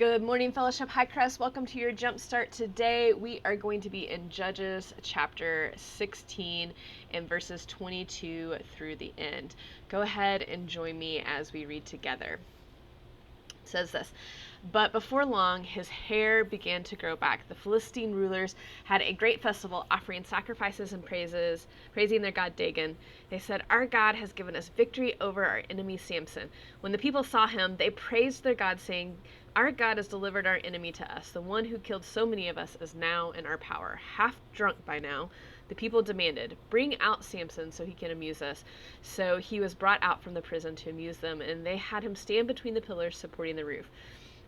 Good morning, Fellowship Hi-Crest. Welcome to your Jumpstart. Today we are going to be in Judges chapter 16 and verses 22 through the end. Go ahead and join me as we read together. It says this: But before long, his hair began to grow back. The Philistine rulers had a great festival, offering sacrifices and praising their god Dagon. They said, "Our God has given us victory over our enemy Samson." When the people saw him, they praised their God, saying, "Our God has delivered our enemy to us. The one who killed so many of us is now in our power." Half drunk by now, the people demanded, "Bring out Samson so he can amuse us." So he was brought out from the prison to amuse them, and they had him stand between the pillars supporting the roof.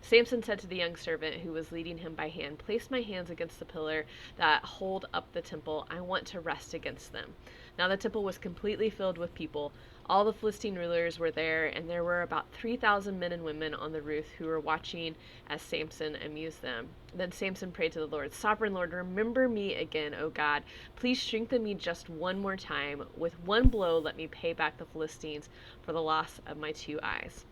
Samson said to the young servant who was leading him by hand, "Place my hands against the pillar that hold up the temple. I want to rest against them." Now the temple was completely filled with people. All the Philistine rulers were there, and there were about 3,000 men and women on the roof who were watching as Samson amused them. Then Samson prayed to the Lord, "Sovereign Lord, remember me again, O God. Please strengthen me just one more time. With one blow, let me pay back the Philistines for the loss of my 2 eyes."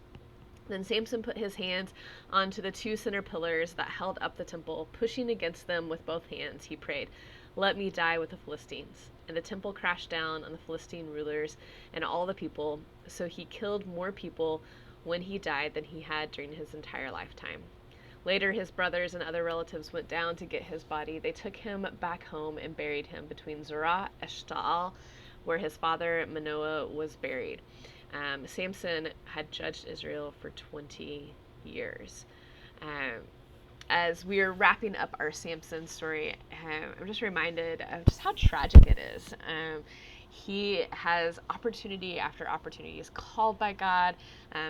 Then Samson put his hands onto the 2 center pillars that held up the temple. Pushing against them with both hands, he prayed, "Let me die with the Philistines." And the temple crashed down on the Philistine rulers and all the people. So he killed more people when he died than he had during his entire lifetime. Later, his brothers and other relatives went down to get his body. They took him back home and buried him between Zorah and Eshtaol, where his father Manoah was buried. Samson had judged Israel for 20 years. Um, as we are wrapping up our Samson story, I'm just reminded of just how tragic it is. He has opportunity after opportunity. He's called by God.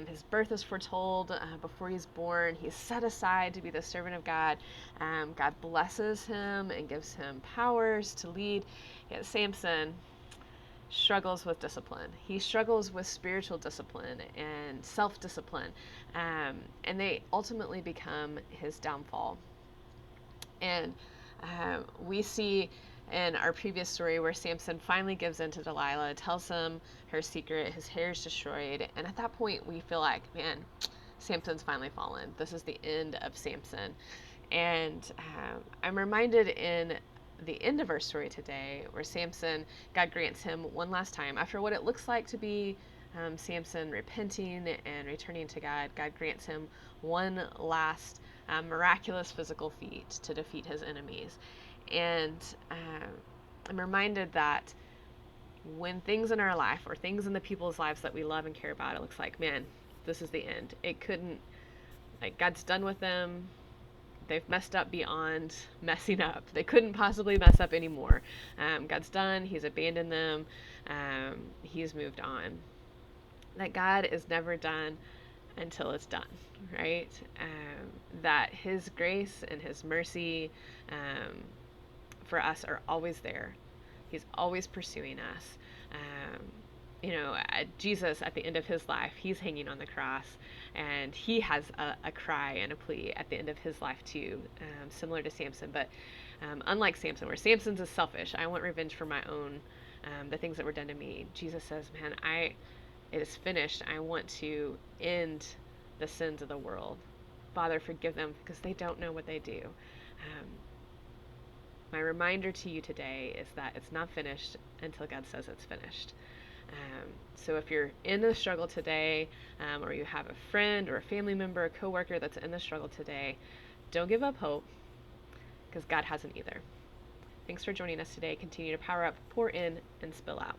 His birth is foretold before he's born. He's set aside to be the servant of God. God blesses him and gives him powers to lead. Yet Samson struggles with discipline. He struggles with spiritual discipline and self-discipline, and they ultimately become his downfall. And we see in our previous story where Samson finally gives in to Delilah, tells him her secret, his hair is destroyed, and at that point we feel like, man, Samson's finally fallen. This is the end of Samson. And I'm reminded in the end of our story today, where Samson, God grants him one last time, after what it looks like to be Samson repenting and returning to God, God grants him one last miraculous physical feat to defeat his enemies. And I'm reminded that when things in our life or things in the people's lives that we love and care about, it looks like, man, this is the end. It couldn't, like, God's done with them. They've messed up beyond messing up. They couldn't possibly mess up anymore. God's done. He's abandoned them. He's moved on. That God is never done until it's done, right? That His grace and His mercy for us are always there. He's always pursuing us. Jesus at the end of his life, he's hanging on the cross, and he has a cry and a plea at the end of his life too, similar to Samson, but unlike Samson, where Samson's is selfish. I want revenge for my own, the things that were done to me. Jesus says, man, it is finished. I want to end the sins of the world. Father, forgive them because they don't know what they do. My reminder to you today is that it's not finished until God says it's finished. So if you're in the struggle today, or you have a friend or a family member, a coworker that's in the struggle today, don't give up hope, because God hasn't either. Thanks for joining us today. Continue to power up, pour in, and spill out.